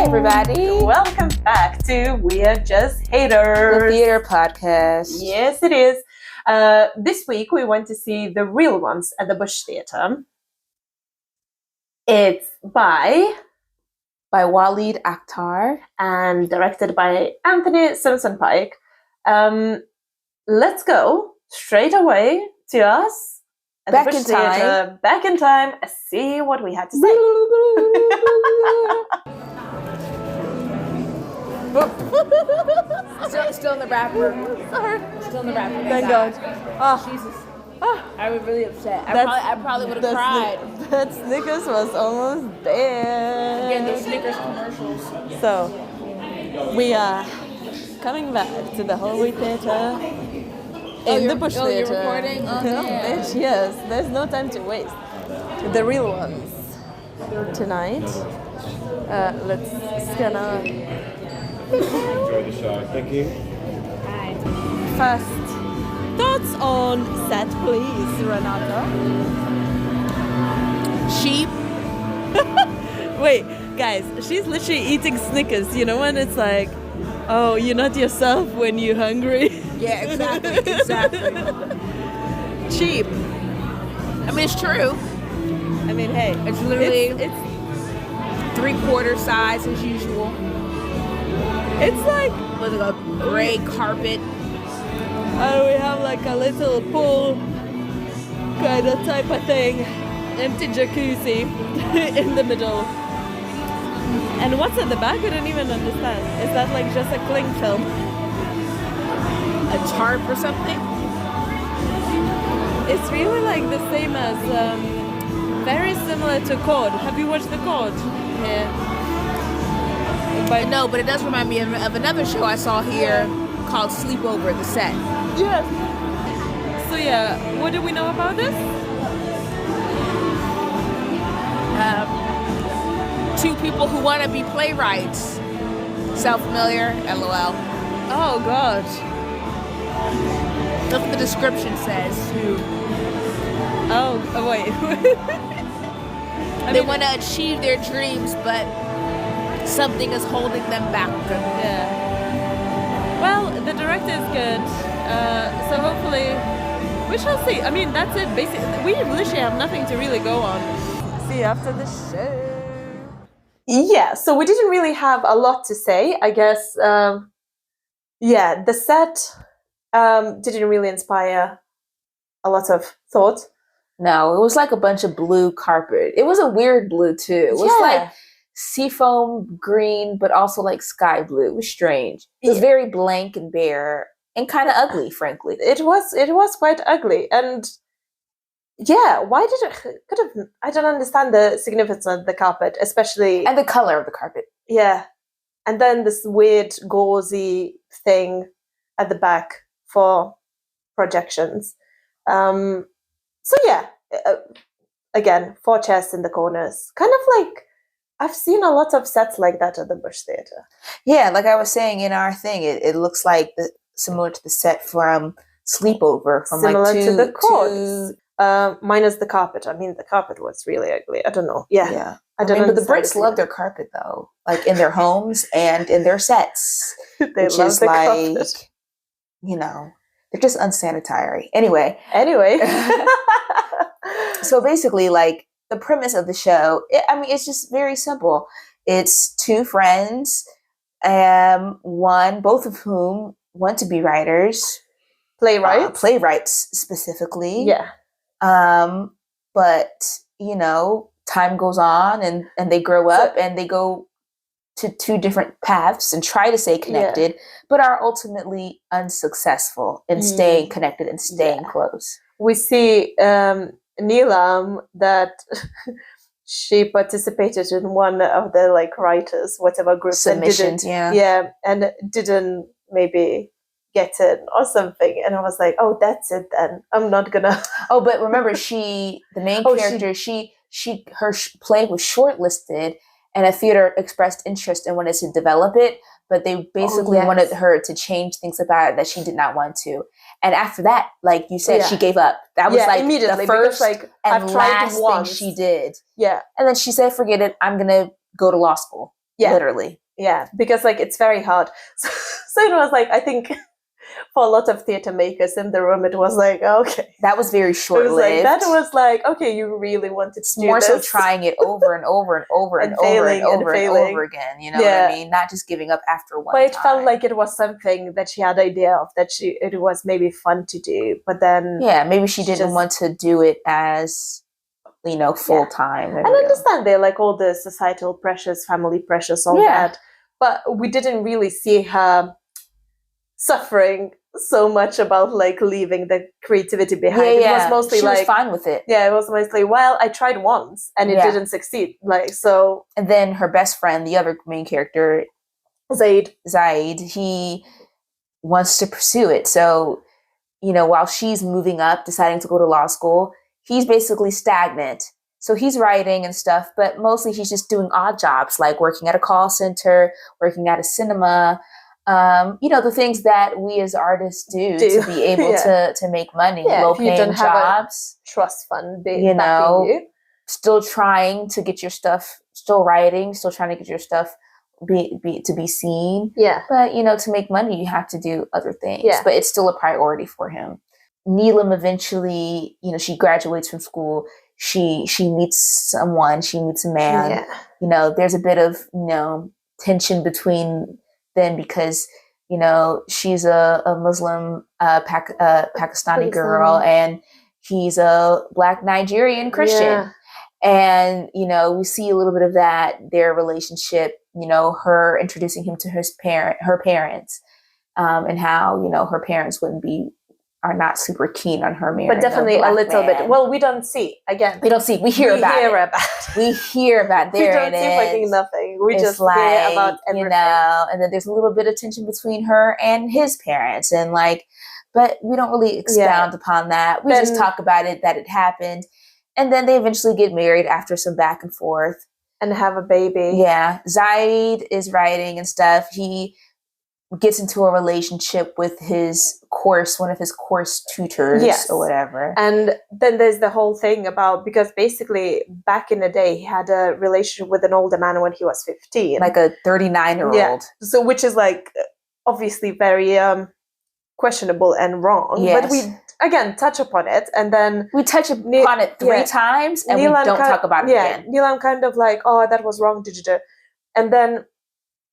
everybody. Welcome back to We Are Just Haters, The theater podcast. Yes, it is. This week we went to see The Real Ones at the Bush Theatre. It's by Waleed, Akhtar. and directed by Anthony Simpson-Pike. Let's go straight away to us at Back the Bush in time. Theatre. Back in time. See what we had to say. Still in the wrapper. Sorry. Still in the wrapper. Thank God. Oh, Jesus. oh. I was really upset. I That's- probably would have cried. That Snickers was almost there. Again, those Snickers commercials. So, we are coming back to the Hallway Theatre in the Bush you're Theatre. recording? Oh, yeah. Bitch, yes. There's no time to waste. The Real Ones tonight. Let's Xana. Enjoy the show. Thank you. First, thoughts on set, please, Renata. Sheep. Wait, guys, she's literally eating Snickers. You know when it's like, oh, you're not yourself when you're hungry. Yeah, exactly. Cheap. I mean, it's true. I mean, hey, It's literally it's 3/4 size as usual. it's like, With a gray carpet. we have like a little pool kind of type of thing, empty jacuzzi in the middle. And what's at the back? I don't even understand. Is that like just a cling film? A tarp or something. It's really like the same as, very similar to Code. Have you watched the Code? Yeah. No, but it does remind me of another show I saw here called Sleepover, the set. Yes. So yeah, what do we know about this? Two people who want to be playwrights. Sound familiar? LOL. Oh God. Look what the description says. Oh wait. They want to achieve their dreams, but something is holding them back. Yeah. Well, the director is good. So hopefully, we shall see. I mean, that's it. Basically, we literally have nothing to really go on. See you after the show. Yeah. So we didn't really have a lot to say. I guess. Yeah, the set didn't really inspire a lot of thought. No, it was like a bunch of blue carpet. It was a weird blue too. It was like seafoam green, but also like sky blue. It was strange. It was very blank and bare and kind of ugly, frankly. It was quite ugly, and yeah, why did it? I don't understand the significance of the carpet, especially And the color of the carpet. yeah, and then this weird gauzy thing at the back for projections. So yeah, again, 4 chairs in the corners, kind of like I've seen a lot of sets like that at the Bush Theatre. Yeah, like I was saying in our thing, it looks like similar to the set from Sleepover. From Similar like to the chords. Minus the carpet. I mean, the carpet was really ugly. I don't know. Yeah. Yeah. I don't but the understand Brits it love their carpet though, like in their homes and in their sets, They which love is the like, carpet. you know, they're just unsanitary. Anyway, so basically, like the premise of the show, it's just very simple. It's 2 friends, both of whom want to be writers, playwrights specifically. Yeah. But you know, time goes on and they grow up and they go to 2 different paths and try to stay connected, but are ultimately unsuccessful in staying connected and staying close. We see Neelam that she participated in one of the like writers, whatever group Submissions, and didn't maybe get it or something. And I was like, oh, that's it then. I'm not gonna. Oh, but remember, the main character, her play was shortlisted, and a theater expressed interest and wanted to develop it, but they basically wanted her to change things about it that she did not want to. And after that, like you said, she gave up. That was like immediately, the first because, and last thing she did. Yeah. And then she said, forget it, I'm going to go to law school. literally. Yeah, because like it's very hard. So it was like, I think for a lot of theater makers in the room, it was like, okay. That was very short-lived. That was like, okay, you really wanted to do more this. so trying it over and over and over and, over and over and over again. You know what I mean? Not just giving up after one. But it felt like it was something that she had idea of, that it was maybe fun to do. But then maybe she didn't want to do it as, you know, full time. And I understand there like all the societal pressures, family pressures, all that. But we didn't really see her suffering so much about like leaving the creativity behind. It was mostly she like was fine with it. Yeah, it was mostly, well, I tried once and it didn't succeed. Like, so. And then her best friend, the other main character, Zaid, he wants to pursue it. So, you know, while she's moving up, deciding to go to law school, he's basically stagnant. So he's writing and stuff, but mostly he's just doing odd jobs, like working at a call center, working at a cinema, you know, the things that we as artists do. To be able to make money, low-paying jobs, trust fund, you know, still trying to get your stuff, still writing, still trying to get your stuff to be seen. Yeah. But, you know, to make money, you have to do other things. Yeah. But it's still a priority for him. Neelam eventually, you know, she graduates from school. She meets someone. She meets a man. Yeah. You know, there's a bit of, you know, tension between them because, you know, she's a Muslim Pakistani girl and he's a Black Nigerian Christian. Yeah. And, you know, we see a little bit of that, their relationship, you know, her introducing him to her parents, and how, you know, her parents are not super keen on her marrying. But definitely a little bit. Well, we don't see. Again, we don't see. We hear about it. We hear about there. We don't see fucking nothing. We it's just like, hear about everything. You know, and then there's a little bit of tension between her and his parents, and like, but we don't really expound upon that. We just talk about it, that it happened, and then they eventually get married after some back and forth and have a baby. Yeah, Zaid is writing and stuff. He gets into a relationship with one of his course tutors or whatever. And then there's the whole thing about, because basically back in the day, he had a relationship with an older man when he was 15. Like a 39-year-old. Yeah. So, which is like, obviously very questionable and wrong. Yes. But we, again, touch upon it. And then we touch upon it three times and Neelam we don't talk about it again. Neelam kind of like, oh, that was wrong. And then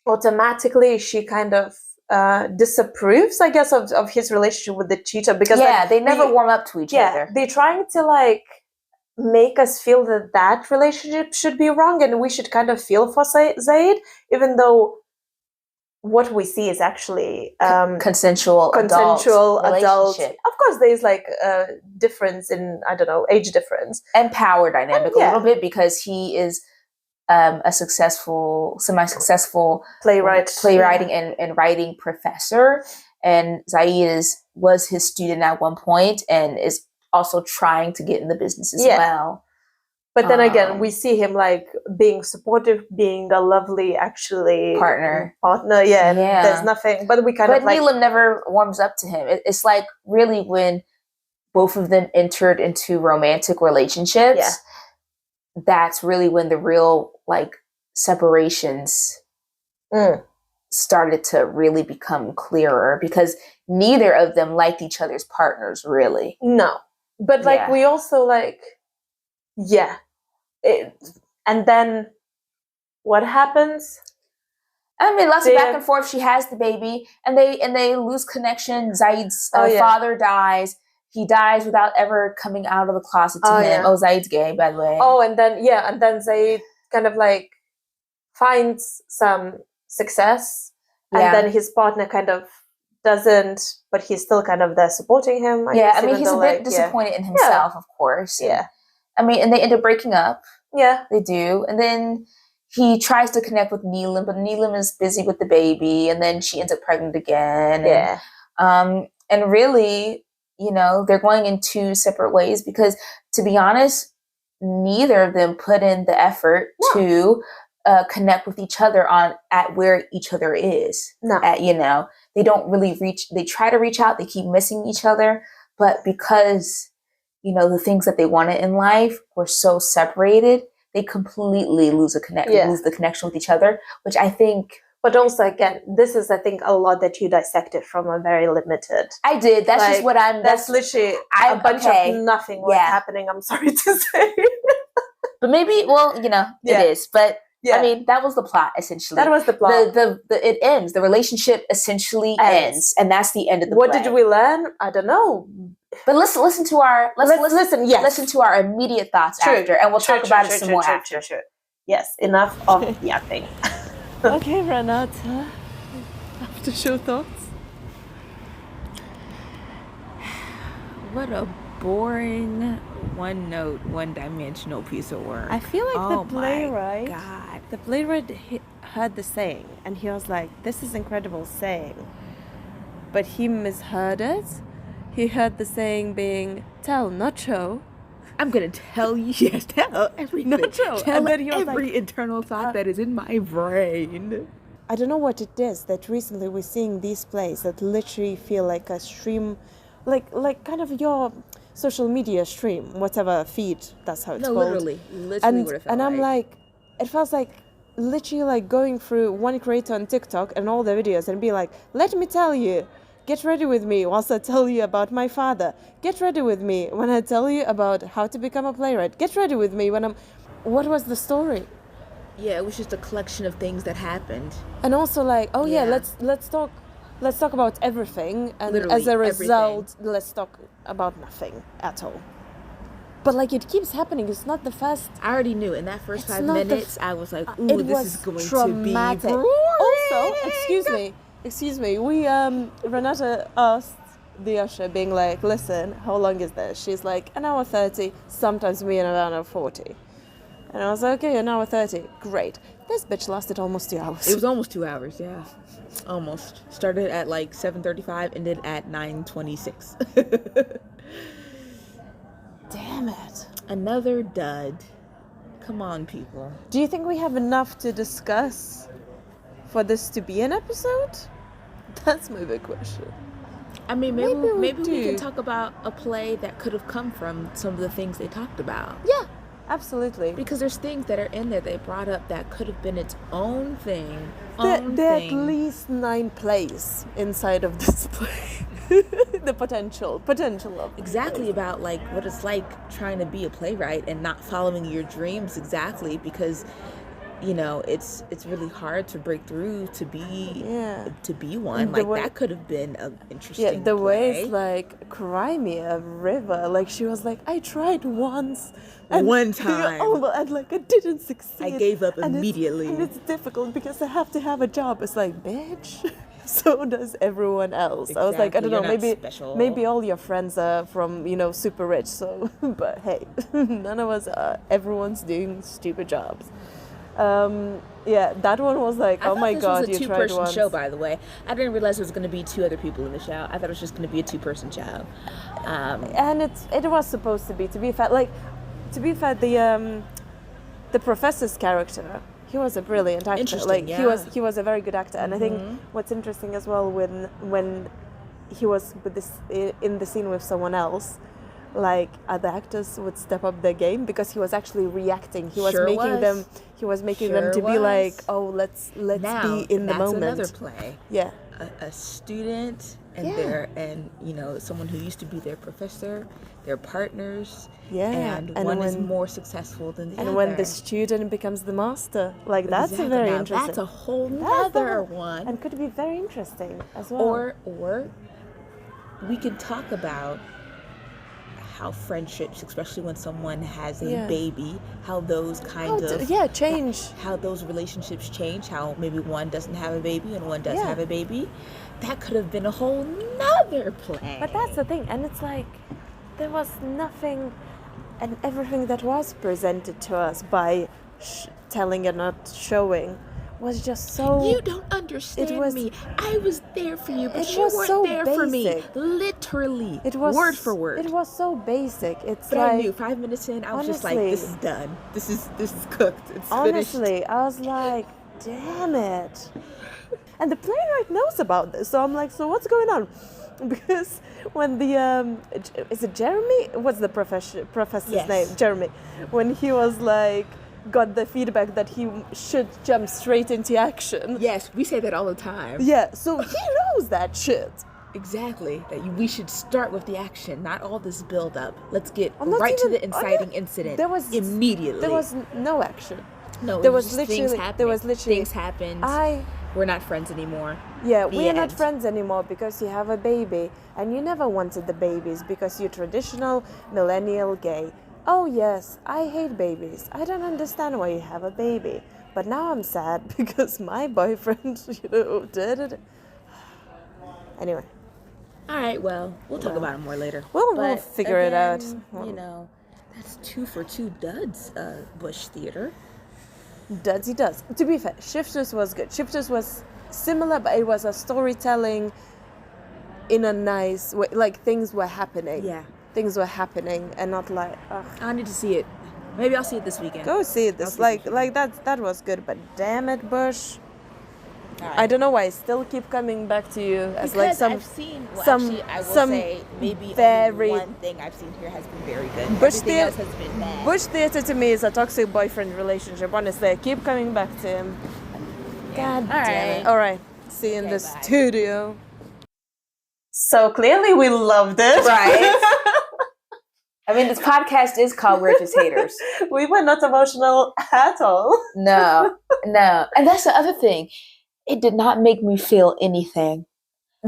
automatically she kind of disapproves, I guess, of his relationship with the tutor, because they never warm up to each other. They're trying to like make us feel that relationship should be wrong and we should kind of feel for Zaid, even though what we see is actually consensual adult. Of course, there's like a difference in, I don't know, age difference and power dynamic a little bit, because he is a semi-successful playwriting and writing professor, and Zaid was his student at one point and is also trying to get in the business as well. But then again, we see him like being supportive, being a lovely partner. Yeah, there's nothing, but we kind of like. But Neelam never warms up to him. It's like really when both of them entered into romantic relationships. Yeah. That's really when the real like separations started to really become clearer, because neither of them liked each other's partners really. No, but like we also like, and then what happens? I mean, lots of back and forth. She has the baby, and they lose connection. Zaid's father dies. He dies without ever coming out of the closet to him. Yeah. Oh, Zaid's gay, by the way. Oh, and then Zaid kind of like finds some success, and then his partner kind of doesn't, but he's still kind of there supporting him. I mean, he's a bit disappointed in himself, of course. Yeah. I mean, and they end up breaking up. Yeah. They do. And then he tries to connect with Neelam, but Neelam is busy with the baby, and then she ends up pregnant again. Yeah. And really, you know, they're going in two separate ways, because, to be honest, neither of them put in the effort to connect with each other at where each other is. No. You know, they don't really they try to reach out, they keep missing each other, but because, you know, the things that they wanted in life were so separated, they completely lose the connection with each other, which I think. But also, again, this is, I think, a lot that you dissected from a very limited. I did. That's just what I'm. That's literally a bunch of nothing was happening. I'm sorry to say. But maybe, well, it is. But I mean, that was the plot essentially. That was the plot. It ends. The relationship essentially ends, and that's the end of the play. What did we learn? I don't know. But let's listen to our listen to our immediate thoughts after, and we'll talk about it some more after. Yes, enough of yapping. Okay, Renata. After show thoughts. What a boring, one-note, one-dimensional piece of work. I feel like the playwright. God. The playwright heard the saying, and he was like, "This is incredible saying," but he misheard it. He heard the saying being "tell, not show." I'm gonna tell you, tell everything. Tell every internal thought that is in my brain. I don't know what it is that recently we're seeing these plays that literally feel like a stream, like kind of your social media stream, whatever feed. That's how it's called. Literally what it felt and I'm like, it feels like literally like going through one creator on TikTok and all the videos and be like, let me tell you. Get ready with me whilst I tell you about my father. Get ready with me when I tell you about how to become a playwright. Get ready with me when I'm... What was the story? Yeah, it was just a collection of things that happened. And also like, let's talk about everything. And literally, as a result, let's talk about nothing at all. But like it keeps happening. It's not the first... I already knew in that first 5 minutes, I was like, ooh, this is going to be boring. Also, Excuse me, Renata asked the usher, being like, listen, how long is this? She's like, 1 hour 30, sometimes me an hour 40. And I was like, okay, 1 hour 30, great. This bitch lasted almost 2 hours. It was almost 2 hours, yeah. Almost. Started at like 7:35, ended at 9:26. Damn it. Another dud. Come on, people. Do you think we have enough to discuss for this to be an episode? That's my big question. I mean, maybe we can talk about a play that could have come from some of the things they talked about. Yeah, absolutely. Because there's things that are in there they brought up that could have been its own thing. There are at least 9 plays inside of this play. The potential of exactly about like what it's like trying to be a playwright and not following your dreams exactly, because it's really hard to break through to be one. Like that could have been an interesting the play. way it's like Crimea River, like she was like, I tried once one time and like I didn't succeed. I gave up immediately and it's difficult because I have to have a job. It's like, bitch, so does everyone else. Exactly. I was like, I don't know, maybe all your friends are from super rich, so but hey, none of us are. Everyone's doing stupid jobs. That one was like, oh my god, you tried once. This was a 2-person show, by the way. I didn't realize there was going to be 2 other people in the show. I thought it was just going to be a 2-person show. And it was supposed to be. To be fair, the professor's character, he was a brilliant actor. Like he was a very good actor. And I think what's interesting as well when he was in the scene with someone else, like other actors would step up their game because he was actually reacting. He was making them to be like, oh, let's be in the moment. That's another play. Yeah. A student and someone who used to be their professor, their partners. Yeah. And one is more successful than the other. And when the student becomes the master, like that's a very interesting. That's a whole nother one. And could be very interesting as well. Or we could talk about how friendships, especially when someone has a baby, how those change. How those relationships change, how maybe one doesn't have a baby and one does have a baby. That could have been a whole nother play. But that's the thing, and it's like there was nothing, and everything that was presented to us by telling and not showing was just so... You don't understand me. I was there for you, but you weren't so there for me. Literally. It was word for word. It was so basic. But I knew 5 minutes in, I was just like, this is done. This is cooked. It's honestly, finished. I was like, damn it. And the playwright knows about this. So I'm like, so what's going on? Because when the... is it Jeremy? What's the professor's name? Jeremy. When he was like... got the feedback that he should jump straight into action. Yes, we say that all the time. Yeah, so he knows that shit. Exactly. That we should start with the action, not all this build up. Let's get not right to even- the inciting incident. Immediately. There was no action. No, there it was just literally things happened. We're not friends anymore. Yeah, The we're not end. friends anymore because you have a baby and you never wanted the babies because you're traditional millennial gay. Oh yes, I hate babies. I don't understand why you have a baby. But now I'm sad because my boyfriend, did it. Anyway. All right, well, we'll talk about it more later. We'll figure it out. That's 2 for 2 duds, Bush Theater. He does. To be fair, Shifters was good. Shifters was similar, but it was a storytelling in a nice way. Like, things were happening. Yeah. Things were happening and not like, ugh. I need to see it. Maybe I'll see it this weekend. Go see this. That was good, but damn it, Bush. Right. I don't know why I still keep coming back to you as because like I've seen, I will some say maybe very only one thing I've seen here has been very good. Bush Everything else has been bad. Bush Theater to me is a toxic boyfriend relationship. Honestly, I keep coming back to him. God damn it. All right. See you in the studio. So clearly we loved it. Right. I mean, this podcast is called We're Just Haters. We were not emotional at all. No. And that's the other thing. It did not make me feel anything.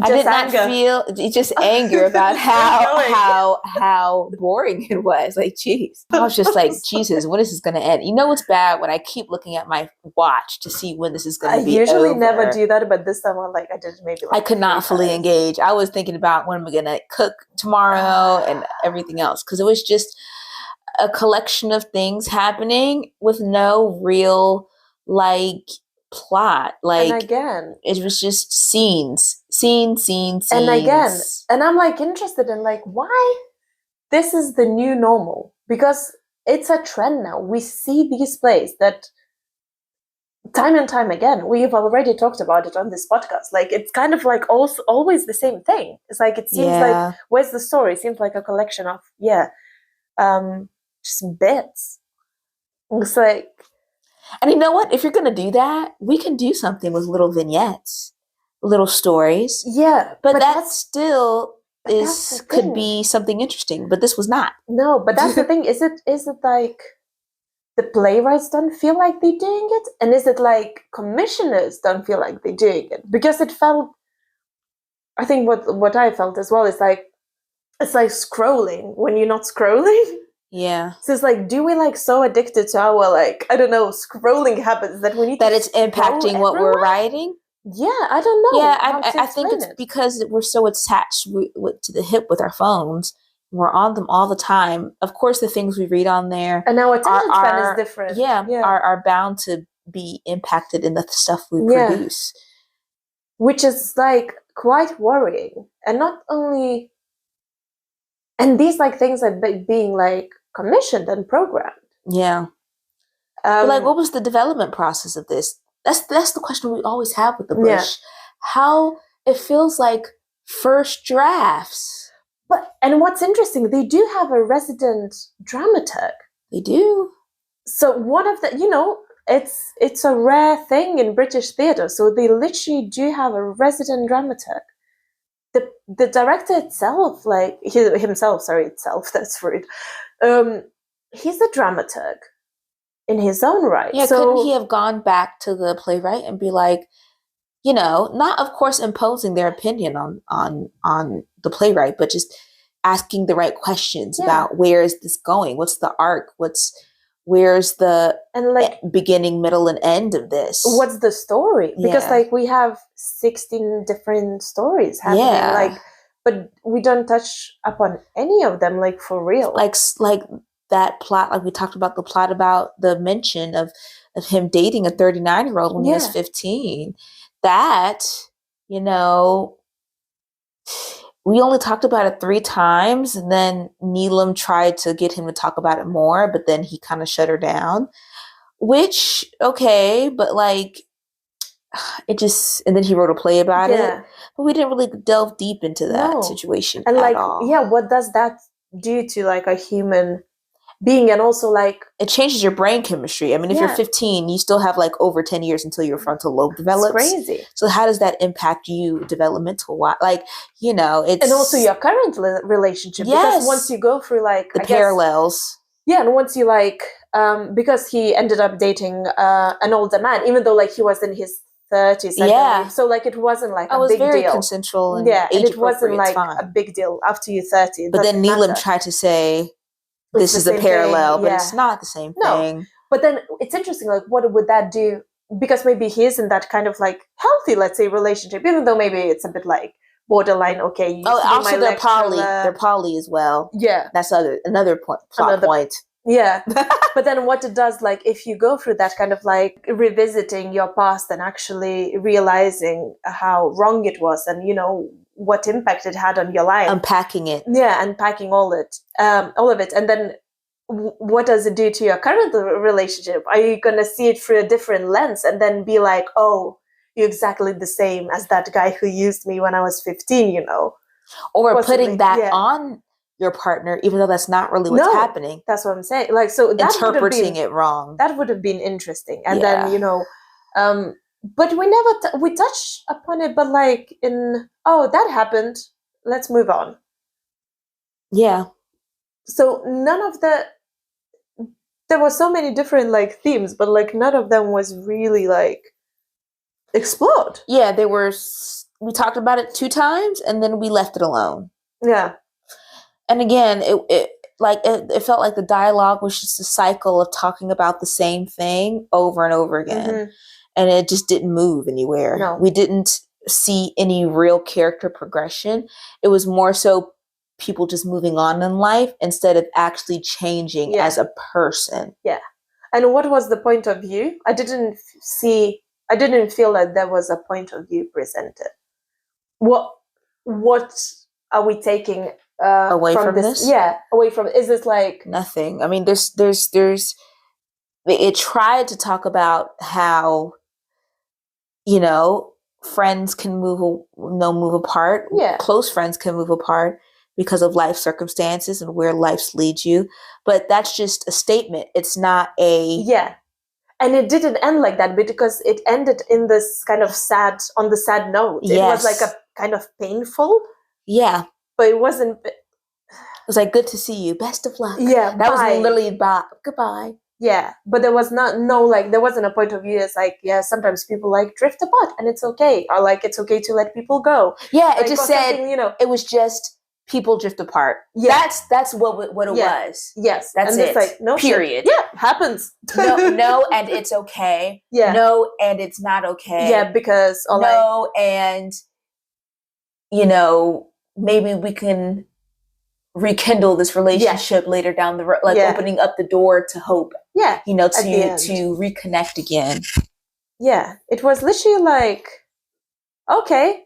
I did not feel just anger about how boring it was. Like, geez. I was just like, Jesus, when is this going to end? You know what's bad? When I keep looking at my watch to see when this is going to be I usually over. never do that, but this time I did maybe I could not fully engage. I was thinking about when we're going to cook tomorrow and everything else. Because it was just a collection of things happening with no real, plot. And again, it was just scenes. And again, and I'm interested in why this is the new normal, because it's a trend now. We see these plays that time and time again. We've already talked about it on this podcast. It's kind of also always the same thing. It's it seems like, where's the story? It seems like a collection of just bits. It's and you know what? If you're gonna do that, we can do something with little vignettes, little stories. Yeah, but that still could be something interesting. But this was not. No, but that's the thing. Is it the playwrights don't feel like they're doing it, and is it commissioners don't feel like they're doing it? Because it felt. I think what I felt as well is it's like scrolling when you're not scrolling. Yeah. So it's do we so addicted to our I don't know, scrolling habits that we need that it's impacting what we're writing? Yeah, I don't know. Yeah, I think it's because we're so attached to the hip with our phones. We're on them all the time. Of course, the things we read on there and our attention span is different. Yeah, are bound to be impacted in the stuff we produce, which is quite worrying. And not only, and these things are being commissioned and programmed. Yeah. But what was the development process of this? That's the question we always have with the Bush. Yeah. How it feels like first drafts. And what's interesting, they do have a resident dramaturg. They do. So one of the, it's a rare thing in British theatre. So they literally do have a resident dramaturg. The director itself, that's rude. He's a dramaturg in his own right. Yeah, so, couldn't he have gone back to the playwright and be not of course imposing their opinion on the playwright, but just asking the right questions about where is this going? What's the arc? Where's the beginning, middle, and end of this? What's the story? Because we have 16 different stories happening. Yeah. But we don't touch upon any of them for real. Like that plot, we talked about the plot about the mention of him dating a 39-year-old when he was 15. That, we only talked about it 3 times, and then Neelam tried to get him to talk about it more, but then he kind of shut her down. Which, okay, but it just, and then he wrote a play about it. But we didn't really delve deep into that situation and at all. Yeah, what does that do to a human being, and also like it changes your brain chemistry. I mean, if you're 15, you still have like over 10 years until your frontal lobe develops. It's crazy. So how does that impact you developmental wise? Like, you know, it's and also your current relationship. Because once you go through like the parallels. And once you like, because he ended up dating an older man, even though like he was in his 30s. So like it wasn't like a big deal. Very consensual and and it wasn't like a big deal after you're 30. But then Neelam tried to say this is a parallel, but it's not the same thing. But then it's interesting, like what would that do? Because maybe he is in that kind of like healthy, let's say, relationship, even though maybe it's a bit like borderline. Okay. Also they're poly. They're poly as well. Yeah. That's another plot point. Yeah. But then what it does, like if you go through that kind of like revisiting your past and actually realizing how wrong it was and, you know, what impact it had on your life. Unpacking it. Yeah, unpacking all of it. And then what does it do to your current relationship? Are you going to see it through a different lens and then be like, oh, you're exactly the same as that guy who used me when I was 15, you know? Or possibly, putting that on your partner, even though that's not really what's happening. That's what I'm saying. Like, so that interpreting it wrong. That would have been interesting. And then, you know, but we never, we touched upon it, but like that happened. Let's move on. Yeah. So there were so many different like themes, but like none of them was really like explored. Yeah, we talked about it 2 times and then we left it alone. Yeah. And again, it felt like the dialogue was just a cycle of talking about the same thing over and over again. Mm-hmm. And it just didn't move anywhere. No. We didn't see any real character progression. It was more so people just moving on in life instead of actually changing as a person. Yeah. And what was the point of view? I didn't feel that there was a point of view presented. What are we taking away from this? Yeah, away from. Is this like nothing? I mean, there's. It tried to talk about how, you know, friends can move apart. Yeah, close friends can move apart because of life circumstances and where life leads you. But that's just a statement. It's not a And it didn't end like that because it ended in this kind of sad note. It was like a kind of painful. Yeah. But it wasn't. It was like, good to see you. Best of luck. Yeah. That was literally goodbye. Yeah. But there was there wasn't a point of view. It's like, sometimes people like drift apart and it's okay. Or like, it's okay to let people go. Yeah. Like, it just said, it was just people drift apart. Yeah. That's what it was. Yes. That's and it. It's like, no period. Shit. Yeah. Happens. No, and it's okay. Yeah. No, and it's not okay. Yeah. Because, and, you know, maybe we can rekindle this relationship later down the road, like opening up the door to hope. Yeah. You know, to reconnect again. Yeah. It was literally like, okay,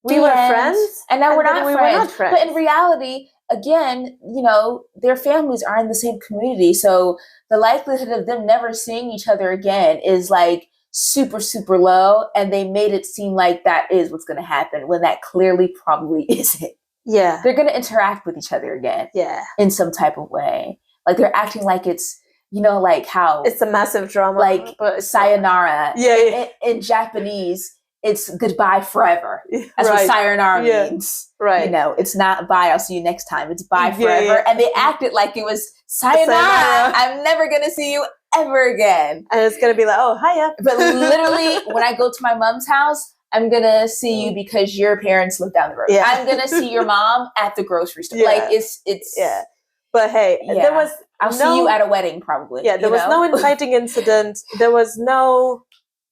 we were friends. And now we're not friends. But in reality, again, you know, their families are in the same community. So the likelihood of them never seeing each other again is like super, super low. And they made it seem like that is what's going to happen when that clearly probably isn't. Yeah. They're going to interact with each other again. Yeah. In some type of way. Like they're acting like it's, you know, like how it's a massive drama. Like sayonara. Yeah. In Japanese, it's goodbye forever. That's what sayonara means. Right. You know, it's not bye, I'll see you next time. It's bye forever. Yeah. And they acted like it was sayonara. I'm never going to see you ever again. And it's going to be like, oh, hiya. But literally, when I go to my mom's house, I'm going to see you because your parents live down the road. Yeah. I'm going to see your mom at the grocery store. Yeah. Like, it's... Yeah. But hey, there was... I'll see you at a wedding, probably. Yeah, there was no inciting incident. There was no...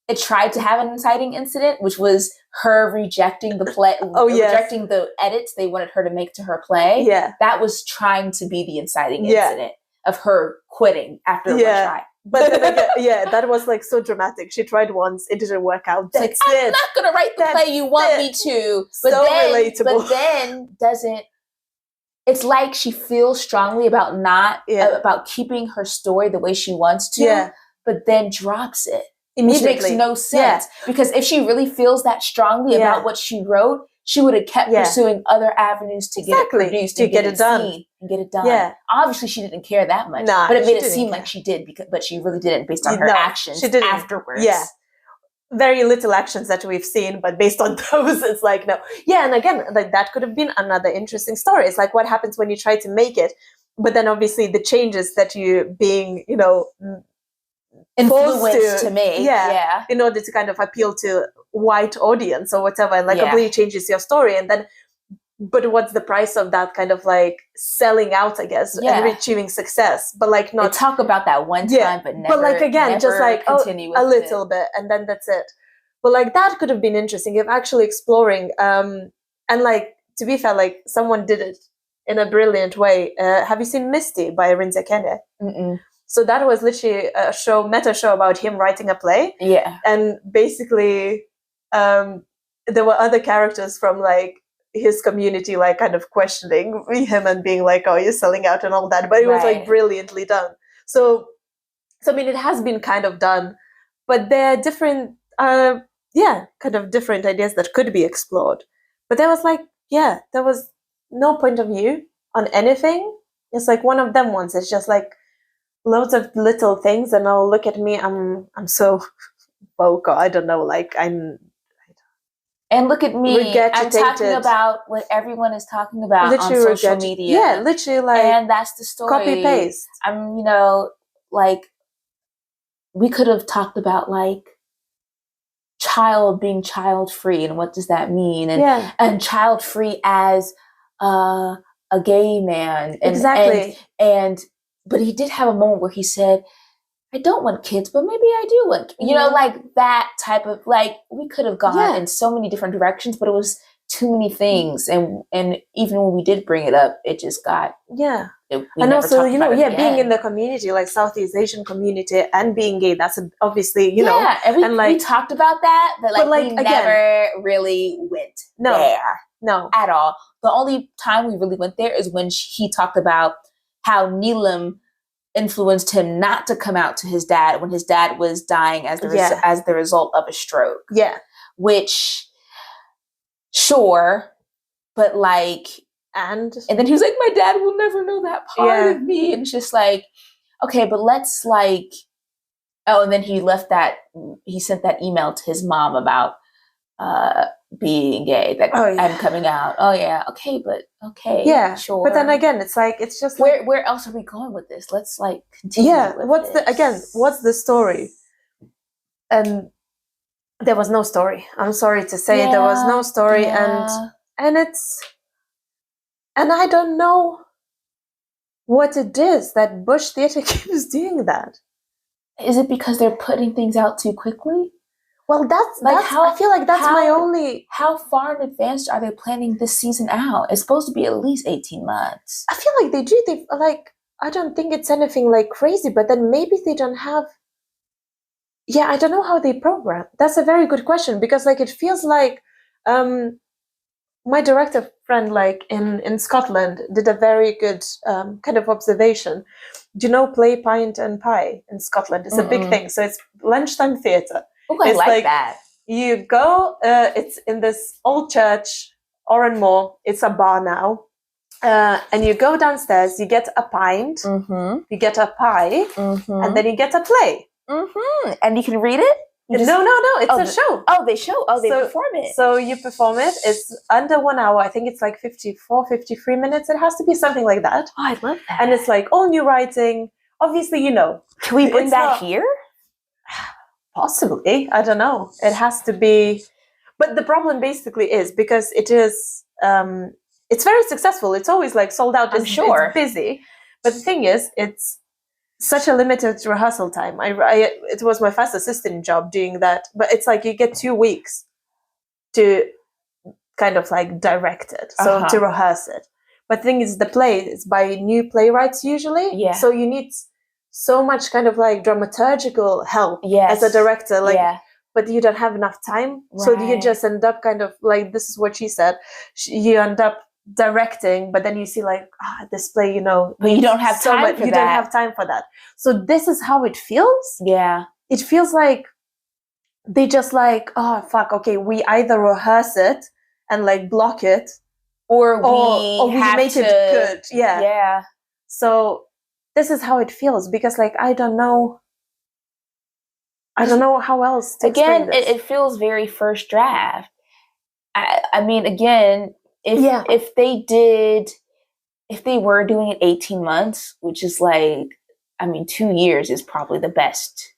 It tried to have an inciting incident, which was her rejecting the play, rejecting the edits they wanted her to make to her play. Yeah. That was trying to be the inciting incident of her quitting after one try. But then again, that was like so dramatic. She tried once, it didn't work out. I'm not going to write the play you want me to. But so relatable. But then doesn't... It's like she feels strongly about about keeping her story the way she wants to, but then drops it. Which makes no sense. Because if she really feels that strongly about what she wrote, she would have kept pursuing other avenues to get it produced, to get it done, and get it done. Yeah. Obviously, she didn't care that much, but it made it seem like she did, but she really didn't, based on her actions she didn't. afterwards. Yeah. Very little actions that we've seen, but based on those, it's like, no. Yeah, and again, like that could have been another interesting story. It's like what happens when you try to make it, but then obviously the changes that you being, influenced to make, in order to kind of appeal to white audience or whatever, and like completely changes your story. And then, but what's the price of that kind of like selling out, I guess, and achieving success? But like not they talk about that one time, but never. But like again, just like continue a little bit, and then that's it. But like that could have been interesting if actually exploring. And like to be fair, like someone did it in a brilliant way. Have you seen Misty by Rinze Kende? Mm-mm. So that was literally a meta show about him writing a play. Yeah. And basically, there were other characters from like his community, like kind of questioning him and being like, "Oh, you're selling out" and all that. But it was like brilliantly done. So I mean, it has been kind of done, but there are different, kind of different ideas that could be explored. But there was like, there was no point of view on anything. It's like one of them ones. It's just like loads of little things, and now look at me, I'm so vocal. I don't know, like and look at me, I'm talking about what everyone is talking about literally on social media. Yeah, literally, like, and that's the story. Copy paste. I'm, like we could have talked about like child being child free and what does that mean, and child free as a gay man, and but he did have a moment where he said, I don't want kids, but maybe I do want, like that type of, like, we could have gone in so many different directions, but it was too many things. And even when we did bring it up, it just got, and also, being in the community, like Southeast Asian community and being gay, that's obviously, and we talked about that, but we never really went there. No. At all. The only time we really went there is when he talked about how Neelam influenced him not to come out to his dad when his dad was dying as the result of a stroke. Yeah. Which, sure, but like, and then he was like, my dad will never know that part of me. And it's just like, okay, but let's like, and then he sent that email to his mom about being gay, that I'm coming out. Oh yeah, okay, but okay, sure. But then again, it's like, it's just where else are we going with this? Let's like continue. What's the story? And there was no story. I'm sorry to say, there was no story, and I don't know what it is that Bush Theatre keeps doing that. Is it because they're putting things out too quickly? Well, that's I feel like that's my only. How far in advance are they planning this season out? It's supposed to be at least 18 months. I feel like they do. They like, I don't think it's anything like crazy, but then maybe they don't have. Yeah, I don't know how they program. That's a very good question, because like it feels like my director friend, like in Scotland, did a very good kind of observation. Do you know Play, Pint and Pie in Scotland? It's a big thing. So it's lunchtime theatre. Oh, I like that. You go, it's in this old church, Oranmore. It's a bar now. And you go downstairs, you get a pint, you get a pie, and then you get a play. And you can read it? No, it's a show. They perform it. So you perform it. It's under 1 hour. I think it's like 53 minutes. It has to be something like that. Oh, I love that. And it's like all new writing. Obviously, Can we bring that here? Possibly. I don't know. It has to be. But the problem basically is because it is, it's very successful. It's always like sold out. I'm sure. It's busy. But the thing is, it's such a limited rehearsal time. It was my first assistant job doing that. But it's like you get 2 weeks to kind of like direct it. So to rehearse it. But the thing is, the play is by new playwrights usually. Yeah. So you need so much kind of like dramaturgical help as a director, but you don't have enough time. Right. So you just end up kind of like, this is what she said, you end up directing, but then you see like, this play, but you don't have time for that. You don't have time for that. So this is how it feels. Yeah. It feels like they just like, oh fuck, okay, we either rehearse it and like block it, or we have make to, it good. Yeah. So this is how it feels, because like I don't know how else to again. explain this. It feels very first draft. I mean, again, if they were doing it 18 months, which is like, I mean, 2 years is probably the best.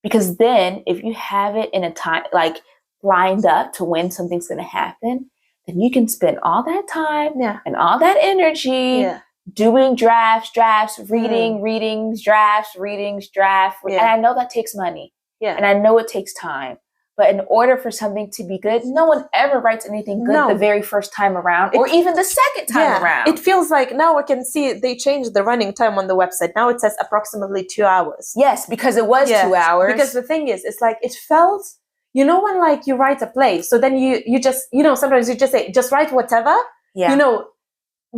Because then if you have it in a time, like lined up to when something's going to happen, then you can spend all that time and all that energy doing drafts, readings, drafts. And I know that takes money. Yeah. And I know it takes time. But in order for something to be good, no one ever writes anything good the very first time around, or even the second time around. It feels like now I can see they changed the running time on the website. Now it says approximately 2 hours. Yes, because it was 2 hours. Because the thing is, it's like it felt, when like you write a play, so then you just, sometimes you just say, just write whatever,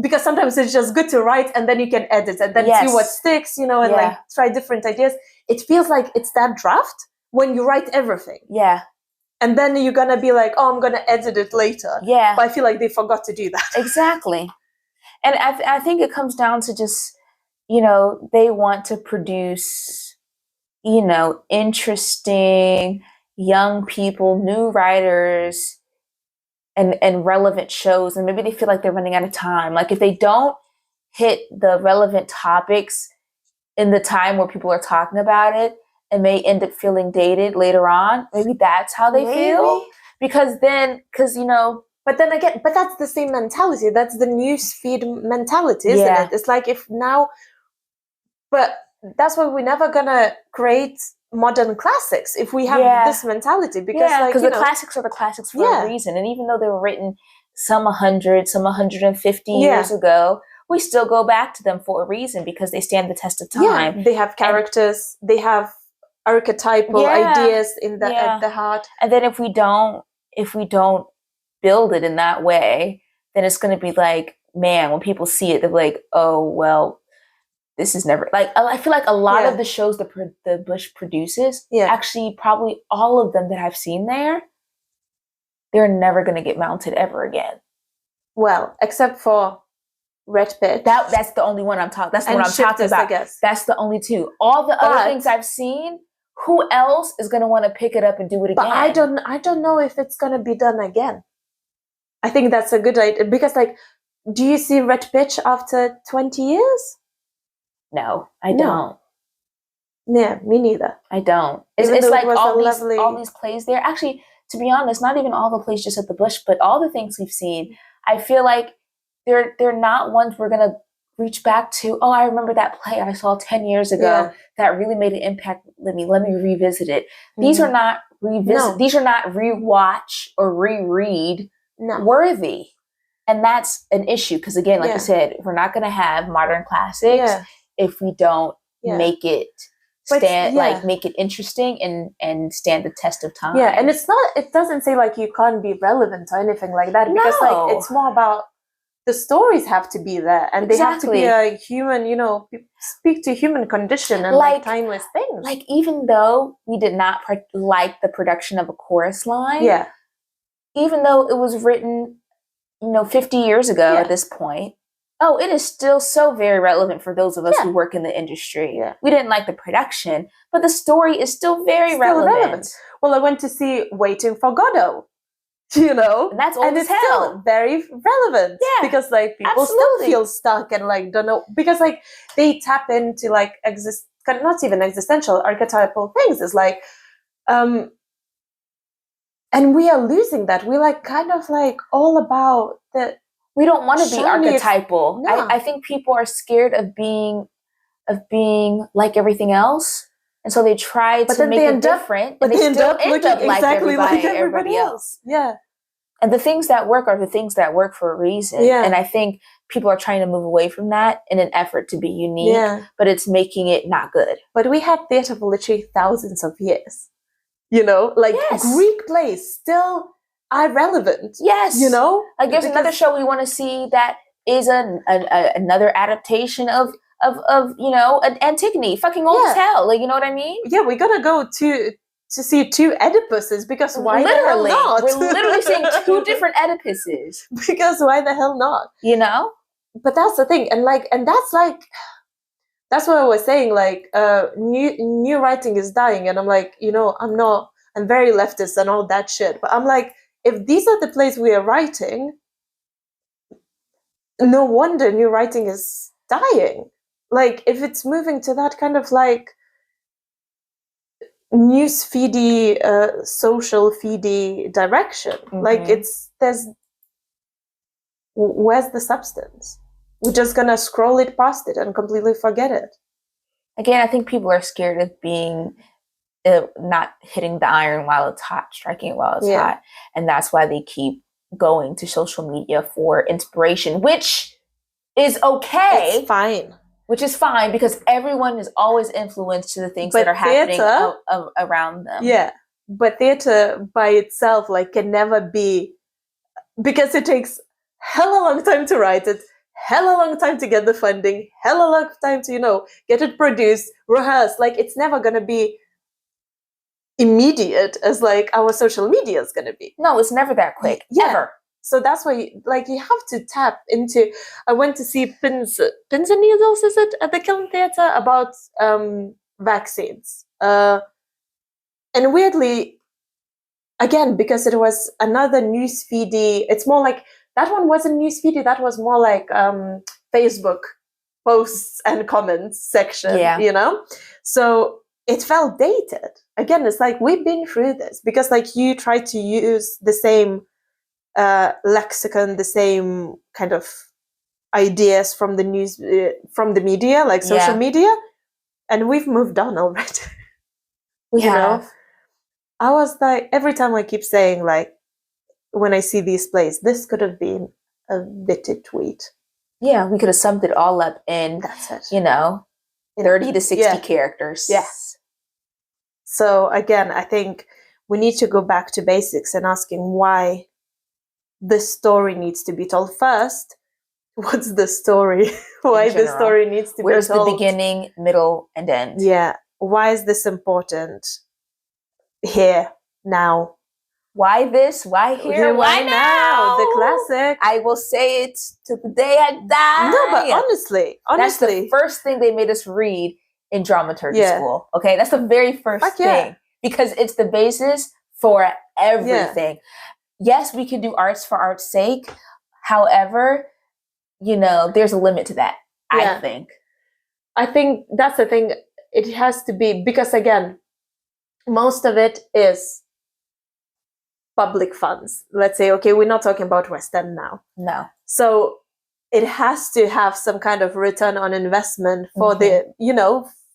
because sometimes it's just good to write and then you can edit and then see what sticks, and like try different ideas. It feels like it's that draft when you write everything. Yeah. And then you're going to be like, oh, I'm going to edit it later. Yeah. But I feel like they forgot to do that. Exactly. And I think it comes down to just, they want to produce, interesting young people, new writers, and relevant shows. And maybe they feel like they're running out of time. Like if they don't hit the relevant topics in the time where people are talking about it, and may end up feeling dated later on. Maybe that's how they feel. But then again, but that's the same mentality. That's the newsfeed mentality, isn't it? It's like but that's why we're never gonna create modern classics if we have this mentality. Because the classics are the classics for a reason. And even though they were written some 100, some 150 years ago, we still go back to them for a reason, because they stand the test of time. Yeah, they have characters, they have archetypal ideas at the heart. And then if we don't build it in that way, then it's going to be like, man, when people see it, they're like, oh, well, this is never, like, I feel like a lot of the shows the Bush produces, actually probably all of them that I've seen they're never going to get mounted ever again. Well, except for Red Pitch. That's the only one I'm talking. That's the one I'm talking about. I guess. That's the only two. All the other things I've seen, who else is going to want to pick it up and do it again? But I don't know if it's going to be done again. I think that's a good idea, because like, do you see Red Pitch after 20 years? No, I don't. Yeah, me neither. I don't. It's like all these plays there. Actually, to be honest, not even all the plays just at the Bush, but all the things we've seen, I feel like they're not ones we're going to reach back to. Oh, I remember that play I saw 10 years ago that really made an impact. Let me revisit it. These are not These are not rewatch or reread worthy. And that's an issue, because again, like I said, we're not going to have modern classics if we don't make it make it interesting and stand the test of time. Yeah, and it doesn't say like you can't be relevant or anything like that, because like it's more about the stories have to be there, and they have to be a human, speak to human condition and like timeless things. Like, even though we did not like the production of a chorus line, even though it was written, 50 years ago at this point, it is still so very relevant for those of us who work in the industry. Yeah. We didn't like the production, but the story is still very relevant. Well, I went to see Waiting for Godot. And that's old as hell. Still very relevant. Yeah. Because like people still feel stuck and like don't know, because like they tap into like not even existential, archetypal things. It's like and we are losing that. We like kind of like all about the we don't want to be archetypal. No. I think people are scared of being like everything else. And so they try to make it different, but they still end up like everybody else. Yeah. And the things that work are the things that work for a reason. Yeah. And I think people are trying to move away from that in an effort to be unique, but it's making it not good. But we had theatre for literally thousands of years. Greek plays still are relevant. Yes. Like there's another show we want to see that is another adaptation of an Antigone, fucking old as hell. Like, you know what I mean? Yeah, we gotta go to to see two Oedipuses, because why the hell not? We're literally seeing two different Oedipuses. Because why the hell not? You know? But that's the thing. And that's what I was saying, like, new writing is dying. And I'm like, I'm very leftist and all that shit. But I'm like, if these are the plays we are writing, no wonder new writing is dying. Like, if it's moving to that kind of like newsfeedy, social feedy direction, like where's the substance? We're just gonna scroll it past it and completely forget it. Again, I think people are scared of being not hitting the iron while it's hot, striking it while it's hot, and that's why they keep going to social media for inspiration, which is okay. It's fine. Which is fine, because everyone is always influenced to the things that are happening around them. Yeah, but theater by itself, like, can never be, because it takes hella long time to write it, hella long time to get the funding, hella long time to, get it produced, rehearse. Like, it's never gonna be immediate as like our social media is gonna be. No, it's never that quick. Ever. So that's why, you have to tap into. I went to see Pins and Needles, is it, at the Kiln Theatre, about vaccines. And weirdly, again, because it was another newsfeedy, it's more like, that one wasn't newsfeedy, that was more like Facebook posts and comments section, So it felt dated. Again, it's like, we've been through this, because like, you try to use the same lexicon, the same kind of ideas from the news, from the media, like social media, and we've moved on already. We have. I was like, every time I keep saying, like, when I see these plays, this could have been a bitty tweet. Yeah, we could have summed it all up in, 30 to 60 characters. Yes. So again, I think we need to go back to basics and asking why the story needs to be told first. What's the story? Why the story needs to be told? Where's the beginning, middle, and end? Yeah. Why is this important? Here, now. Why this? Why here? Why now? The classic. I will say it to the day I die. No, but honestly. That's the first thing they made us read in dramaturgy school. Okay, that's the very first thing. Because it's the basis for everything. Yes, we can do arts for art's sake. However, there's a limit to that, I think. I think that's the thing. It has to be, because again, most of it is public funds. Let's say, okay, we're not talking about West End now. No. So it has to have some kind of return on investment for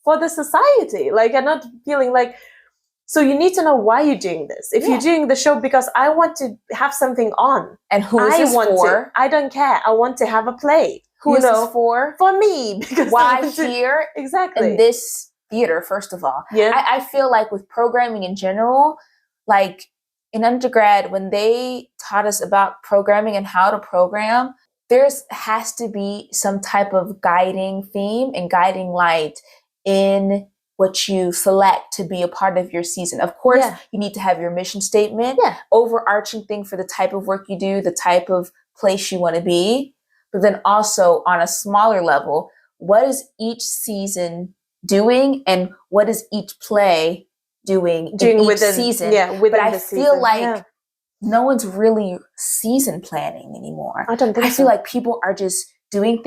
for the society. Like, I'm not feeling like, so you need to know why you're doing this. If you're doing the show because I want to have something on. And who is this for? I don't care. I want to have a play. Who is this for? For me. Because why here? Exactly. In this theater, first of all. Yeah. I feel like with programming in general, like in undergrad, when they taught us about programming and how to program, there's has to be some type of guiding theme and guiding light in what you select to be a part of your season. Of course, you need to have your mission statement, overarching thing for the type of work you do, the type of place you want to be. But then also on a smaller level, what is each season doing and what is each play doing in each season? But I feel like no one's really season planning anymore. I don't think I feel like people are just doing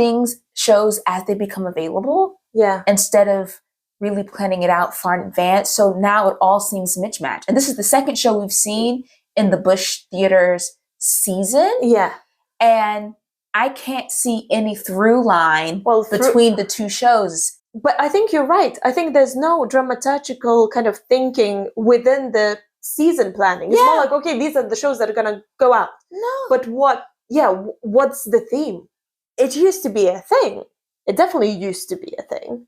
shows as they become available. Yeah. Instead of really planning it out far in advance. So now it all seems mismatched. And this is the second show we've seen in the Bush Theater's season. Yeah. And I can't see any through line between the two shows. But I think you're right. I think there's no dramaturgical kind of thinking within the season planning. It's more like, okay, these are the shows that are going to go out. No. But what's the theme? It used to be a thing. It definitely used to be a thing.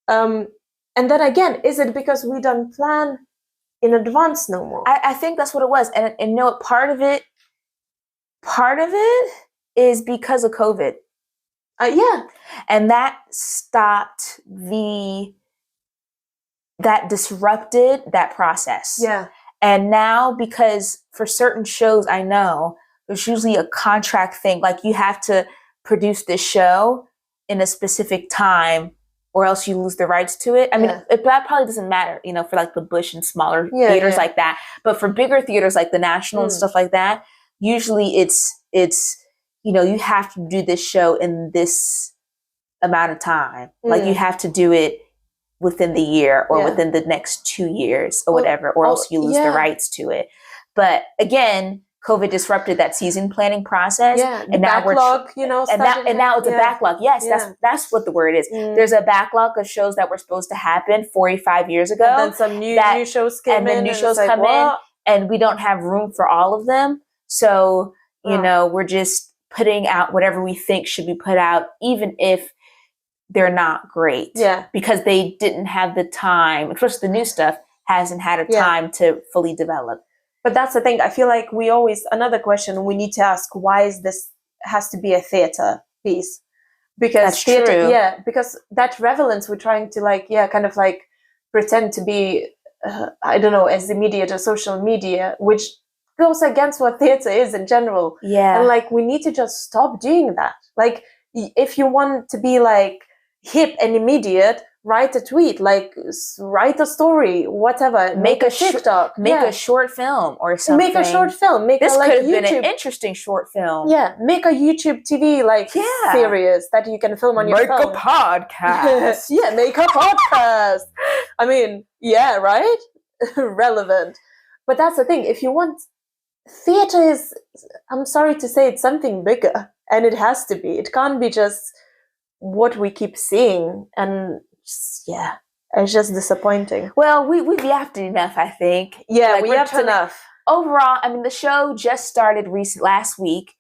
And then again, is it because we don't plan in advance no more? I think that's what it was. And you know what, part of it is because of COVID. Yeah. And that stopped the that disrupted that process. Yeah. And now, because for certain shows, I know there's usually a contract thing. Like you have to produce this show in a specific time or else you lose the rights to it. I mean, that probably doesn't matter, you know, for like the Bush and smaller theaters like that. But for bigger theaters like the National and stuff like that, usually it's, you know, you have to do this show in this amount of time. Like you have to do it within the year or within the next 2 years or whatever, or else you lose the rights to it. But again, COVID disrupted that season planning process. Yeah, and now backlog, you know, and now it's a backlog. Yes, that's what the word is. There's a backlog of shows that were supposed to happen 45 years ago. And then some new shows came in. And then new shows come in, and we don't have room for all of them. So, you know, we're just putting out whatever we think should be put out, even if they're not great. Yeah. Because they didn't have the time, especially the new stuff hasn't had a time to fully develop. But that's the thing. I feel like another question we need to ask, why is this has to be a theater piece? Because that's true. Yeah, because that relevance we're trying to kind of like pretend to be, I don't know, as immediate as social media, which goes against what theater is in general. Yeah. And like, we need to just stop doing that. Like, if you want to be like hip and immediate, write a tweet, like write a story, whatever. Make a TikTok, make a short film or something. Make a short film. This could have been an interesting short film. Yeah, make a YouTube TV series that you can film on your phone. Make a podcast. Yeah, make a podcast. I mean, yeah, right? Relevant. But that's the thing. If you want, theater is, I'm sorry to say, it's something bigger, and it has to be. It can't be just what we keep seeing, and it's just disappointing. Well, we've yapped enough, I think. Yeah, we yapped enough. Overall, I mean, the show just started last week,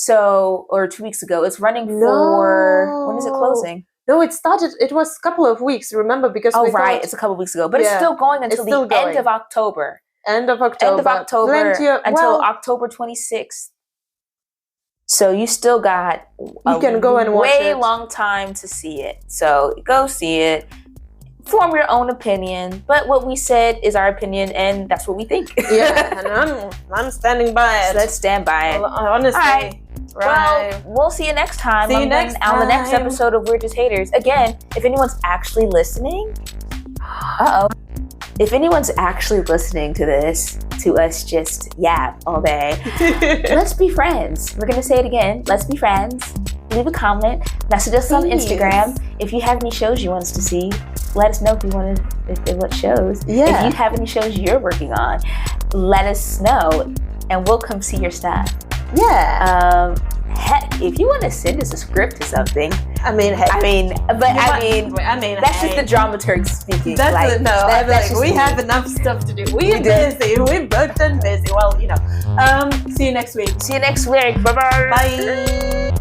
or 2 weeks ago. It's running for, when is it closing? No, it was a couple of weeks, remember? Because it's a couple of weeks ago. But it's still going until the end of October. End of October until October 26th. So you still got you can go and watch it. Long time to see it. So go see it. Form your own opinion. But what we said is our opinion, and that's what we think. Yeah, and I'm standing by it. So let's stand by it. Honestly. All right. Well, we'll see you next time. On the next episode of We're Just Haters. Again, if anyone's actually listening, if anyone's actually listening to this, to us just yap all day, let's be friends. We're going to say it again. Let's be friends. Leave a comment. Message us on Instagram. If you have any shows you want us to see, let us know what shows. Yeah. If you have any shows you're working on, let us know, and we'll come see your stuff. Yeah. Heck, if you want to send us a script or something, that's just the dramaturg speaking. We have enough stuff to do. We're busy. We're booked and busy. Well, see you next week. Bye-bye. Bye.